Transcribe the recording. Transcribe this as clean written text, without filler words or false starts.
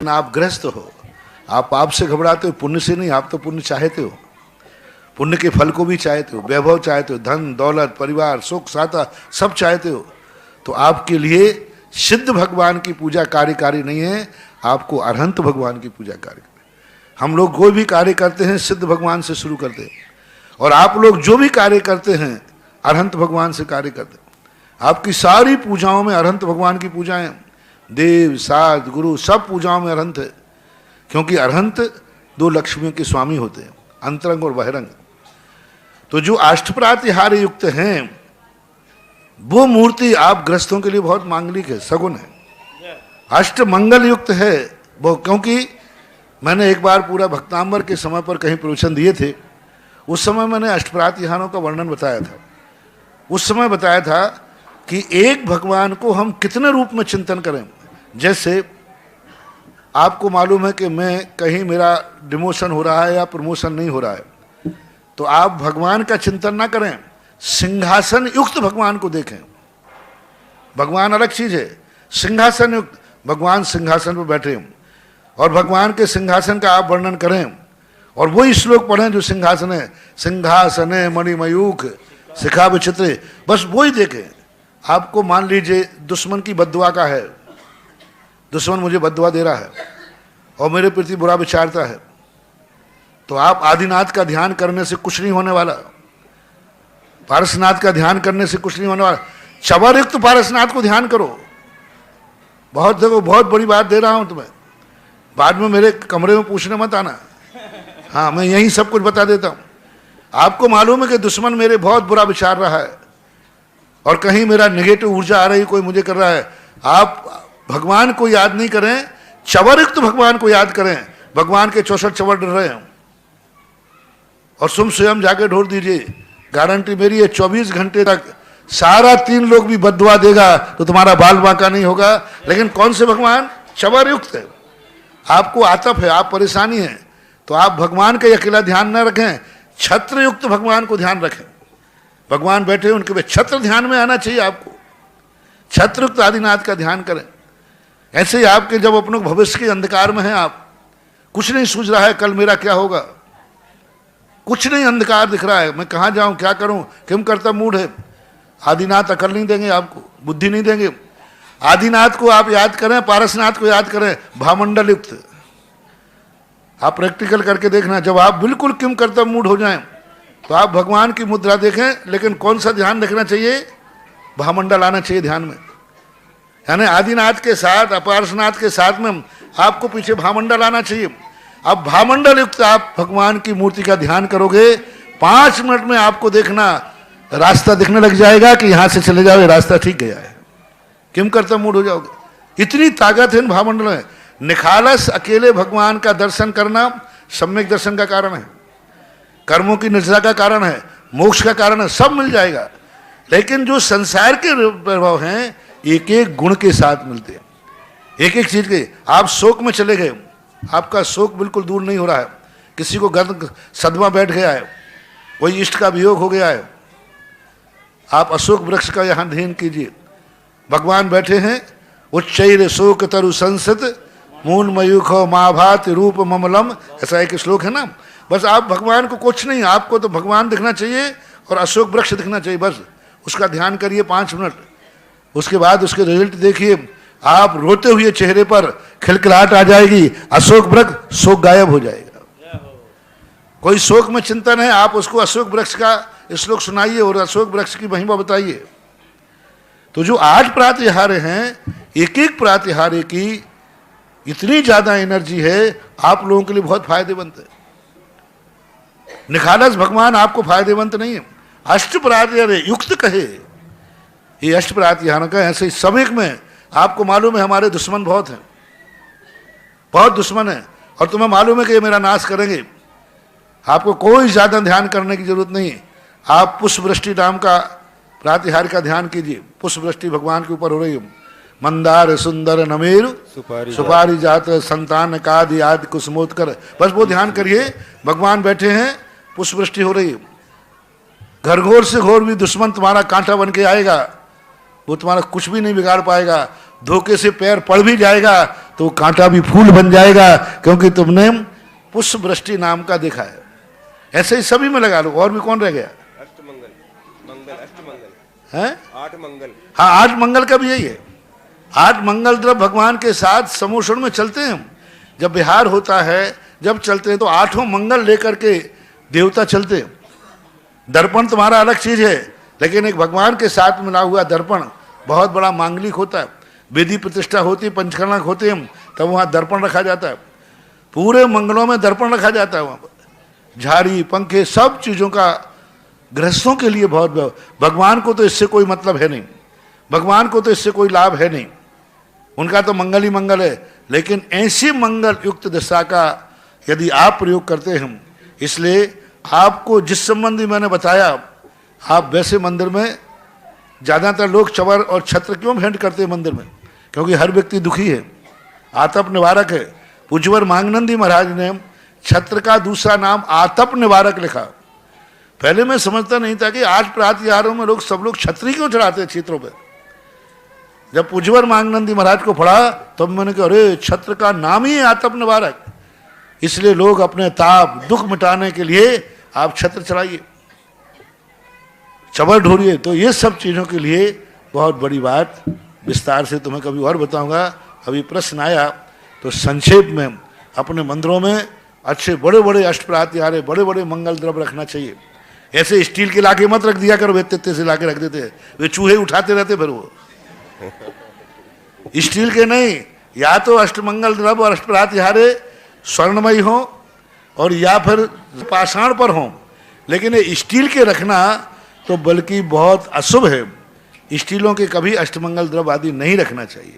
आप ग्रस्त हो, आप पाप से घबराते हो, पुण्य से नहीं। आप तो पुण्य चाहते हो, पुण्य के फल को भी चाहते हो, वैभव चाहते हो, धन दौलत परिवार सुख साता सब चाहते हो। तो आपके लिए सिद्ध भगवान की पूजा कार्यकारी नहीं है, आपको अरहंत भगवान की पूजा कार्य। हम लोग कोई भी कार्य करते हैं सिद्ध भगवान से शुरू करते हैं, और आप लोग जो भी कार्य करते हैं अरहंत भगवान से कार्य करते हैं। आपकी सारी पूजाओं में अरहंत भगवान की पूजाएं, देव साध गुरु सब पूजाओं में अरहंत है, क्योंकि अरहंत दो लक्ष्मियों के स्वामी होते हैं, अंतरंग और बहिरंग। तो जो अष्टप्रातिहार्य युक्त हैं वो मूर्ति आप ग्रस्तों के लिए बहुत मांगलिक है, सगुन है। अष्ट मंगल युक्त है वो, क्योंकि मैंने एक बार पूरा भक्तांबर के समय पर कहीं प्रवचन दिए थे, उस समय मैंने अष्टप्रातिहारों का वर्णन बताया था। उस समय बताया था कि एक भगवान को हम कितने रूप में चिंतन करें। जैसे आपको मालूम है कि मैं कहीं मेरा डिमोशन हो रहा है या प्रमोशन नहीं हो रहा है, तो आप भगवान का चिंतन ना करें, सिंहासन युक्त भगवान को देखें। भगवान अलग चीज है, सिंहासन युक्त भगवान सिंहासन पर बैठे हैं, और भगवान के सिंहासन का आप वर्णन करें, और वही श्लोक पढ़ें जो सिंहासन है, सिंहासने मणिमयूख शिखा विचित्र, बस वही देखें। आपको मान लीजिए दुश्मन की बद्दुआ का है, दुश्मन मुझे बद्दुआ दे रहा है और मेरे प्रति बुरा विचारता है, तो आप आदिनाथ का ध्यान करने से कुछ नहीं होने वाला, पारसनाथ का ध्यान करने से कुछ नहीं होने वाला। चवरयुक्त पारसनाथ को ध्यान करो। बहुत देखो, बहुत बड़ी बात दे रहा हूं तुम्हें, बाद में मेरे कमरे में पूछने मत आना, हाँ मैं यही सब कुछ बता देता हूं। आपको मालूम है कि दुश्मन मेरे बहुत बुरा विचार रहा है और कहीं मेरा नेगेटिव ऊर्जा आ रही, कोई मुझे कर रहा है, आप भगवान को याद नहीं करें, चवरयुक्त भगवान को याद करें। भगवान के 64 चवर डर रहे हैं, और तुम स्वयं जाके ढोल दीजिए, गारंटी मेरी है 24 घंटे तक सारा 3 लोग भी बद्दुआ देगा तो तुम्हारा बाल बांका नहीं होगा। लेकिन कौन से भगवान? चवरयुक्त है। आपको आतप है, आप परेशानी है, तो आप भगवान का अकेला ध्यान न रखें, छत्रयुक्त भगवान को ध्यान रखें। भगवान बैठे उनके पे छत्र ध्यान में आना चाहिए आपको, छत्रयुक्त आदिनाथ का ध्यान करें। ऐसे ही आपके जब अपने भविष्य के अंधकार में हैं, आप कुछ नहीं सूझ रहा है कल मेरा क्या होगा, कुछ नहीं, अंधकार दिख रहा है, मैं कहाँ जाऊं क्या करूं, किम करता मूड है, आदिनाथ अकल नहीं देंगे आपको, बुद्धि नहीं देंगे। आदिनाथ को आप याद करें, पारसनाथ को याद करें, भामंडल युक्त। आप प्रैक्टिकल करके देखना, जब आप बिल्कुल किम करता मूड हो जाएं तो आप भगवान की मुद्रा देखें, लेकिन कौन सा ध्यान रखना चाहिए? भामंडल आना चाहिए ध्यान में, यानी आदिनाथ के साथ अपारसनाथ के साथ में आपको पीछे भामंडल आना चाहिए। अब भामंडल युक्त आप भगवान की मूर्ति का ध्यान करोगे, 5 मिनट में आपको देखना रास्ता दिखने लग जाएगा कि यहां से चले जाओ, रास्ता ठीक गया है, किम करता मूड हो जाओगे। इतनी ताकत है इन भामंडल में। निखालस अकेले भगवान का दर्शन करना सम्यक दर्शन का कारण है, कर्मों की निर्जरा का कारण है, मोक्ष का कारण है, सब मिल जाएगा। लेकिन जो संसार के प्रभाव हैं एक एक गुण के साथ मिलते हैं, एक एक चीज के। आप शोक में चले गए, आपका शोक बिल्कुल दूर नहीं हो रहा है, किसी को गर्द सदमा बैठ गया है, कोई इष्ट का वियोग हो गया है, आप अशोक वृक्ष का यहां ध्यान कीजिए, भगवान बैठे हैं, उच्चैर शोक तरु संसत मूल मयूखो महाभात रूप ममलम, ऐसा एक श्लोक है ना। बस आप भगवान को कुछ नहीं, आपको तो भगवान दिखना चाहिए और अशोक वृक्ष दिखना चाहिए, बस उसका ध्यान करिए 5 मिनट। उसके बाद उसके रिजल्ट देखिए, आप रोते हुए चेहरे पर खिलखिलाहट आ जाएगी, अशोक वृक्ष शोक गायब हो जाएगा। कोई शोक में चिंतन है, आप उसको अशोक वृक्ष का श्लोक सुनाइए और अशोक वृक्ष की महिमा बताइए। तो जो 8 प्रातिहार्य हैं, एक एक प्रातिहार्य की इतनी ज्यादा एनर्जी है, आप लोगों के लिए बहुत फायदेमंद है। निखालस भगवान आपको फायदेमंद नहीं है। अष्ट प्रातिहार्य युक्त कहे, ये अष्ट प्रातिहार्य का ऐसे ही सब एक में। आपको मालूम है हमारे दुश्मन बहुत हैं, बहुत दुश्मन है, और तुम्हें मालूम है कि ये मेरा नाश करेंगे। आपको कोई ज्यादा ध्यान करने की जरूरत नहीं है। आप पुष्प वृष्टि नाम का प्रातिहार्य का ध्यान कीजिए, पुष्प वृष्टि भगवान के ऊपर हो रही है। मंदार सुंदर नमेर सुपारी जात संतान कादि आदि कुसुमोत्कर, बस वो ध्यान करिए, भगवान बैठे हैं, पुष्प वृष्टि हो रही है। घरघोर से घोर भी दुश्मन तुम्हारा कांटा बन के आएगा, वो तुम्हारा कुछ भी नहीं बिगाड़ पाएगा। धोखे से पैर पड़ भी जाएगा तो कांटा भी फूल बन जाएगा, क्योंकि तुमने पुष्प वृष्टि नाम का देखा है। ऐसे ही सभी में लगा लो। और भी कौन रह गया? है 8 मंगल। हाँ, 8 मंगल का भी यही है। 8 मंगल द्रव्य भगवान के साथ समोषण में चलते हैं हम। जब विहार होता है, जब चलते हैं तो 8 मंगल लेकर के देवता चलते हैं। दर्पण तुम्हारा अलग चीज है, लेकिन एक भगवान के साथ मिला हुआ दर्पण बहुत बड़ा मांगलिक होता है। वेदी प्रतिष्ठा होती है, पंचकर्णक होते हैं, तब वहाँ दर्पण रखा जाता है। पूरे मंगलों में दर्पण रखा जाता है। वहाँ पर झाड़ी पंखे सब चीज़ों का गृहस्थों के लिए बहुत। भगवान को तो इससे कोई मतलब है नहीं, भगवान को तो इससे कोई लाभ है नहीं, उनका तो मंगल ही मंगल है। लेकिन ऐसी मंगल युक्त दशा का यदि आप प्रयोग करते हैं, इसलिए आपको जिस संबंधी मैंने बताया, आप वैसे मंदिर में ज़्यादातर लोग चवर और छत्र क्यों भेंट करते हैं मंदिर में? क्योंकि हर व्यक्ति दुखी है, आतप निवारक है। पूज्यवर मांगनंदी महाराज ने छत्र का दूसरा नाम आतप निवारक लिखा। पहले मैं समझता नहीं था कि आज प्रातःहारों में लोग सब लोग छत्री क्यों चढ़ाते हैं चित्रों पे। जब पूज्यवर मांगनंदी महाराज को पढ़ा तब मैंने कहा, अरे छत्र का नाम ही है आतप निवारक, इसलिए लोग अपने ताप दुख मिटाने के लिए आप छत्र चढ़ाइए, चवर ढोरिए। तो ये सब चीज़ों के लिए बहुत बड़ी बात, विस्तार से तुम्हें कभी और बताऊंगा। अभी प्रश्न आया तो संक्षेप में अपने मंदिरों में अच्छे बड़े बड़े अष्टप्रात्यारे, बड़े बड़े मंगल द्रव्य रखना चाहिए। ऐसे स्टील के लाके मत रख दिया करो, वे तित्ते से लाके रख देते, वे चूहे उठाते रहते फिर वो। स्टील के नहीं, या तो अष्टमंगल द्रव्य और अष्टप्रात्यारे स्वर्णमयी हो और या फिर पाषाण पर हो, लेकिन ये स्टील के रखना तो बल्कि बहुत अशुभ है। स्टीलों के कभी अष्टमंगल द्रव्य आदि नहीं रखना चाहिए।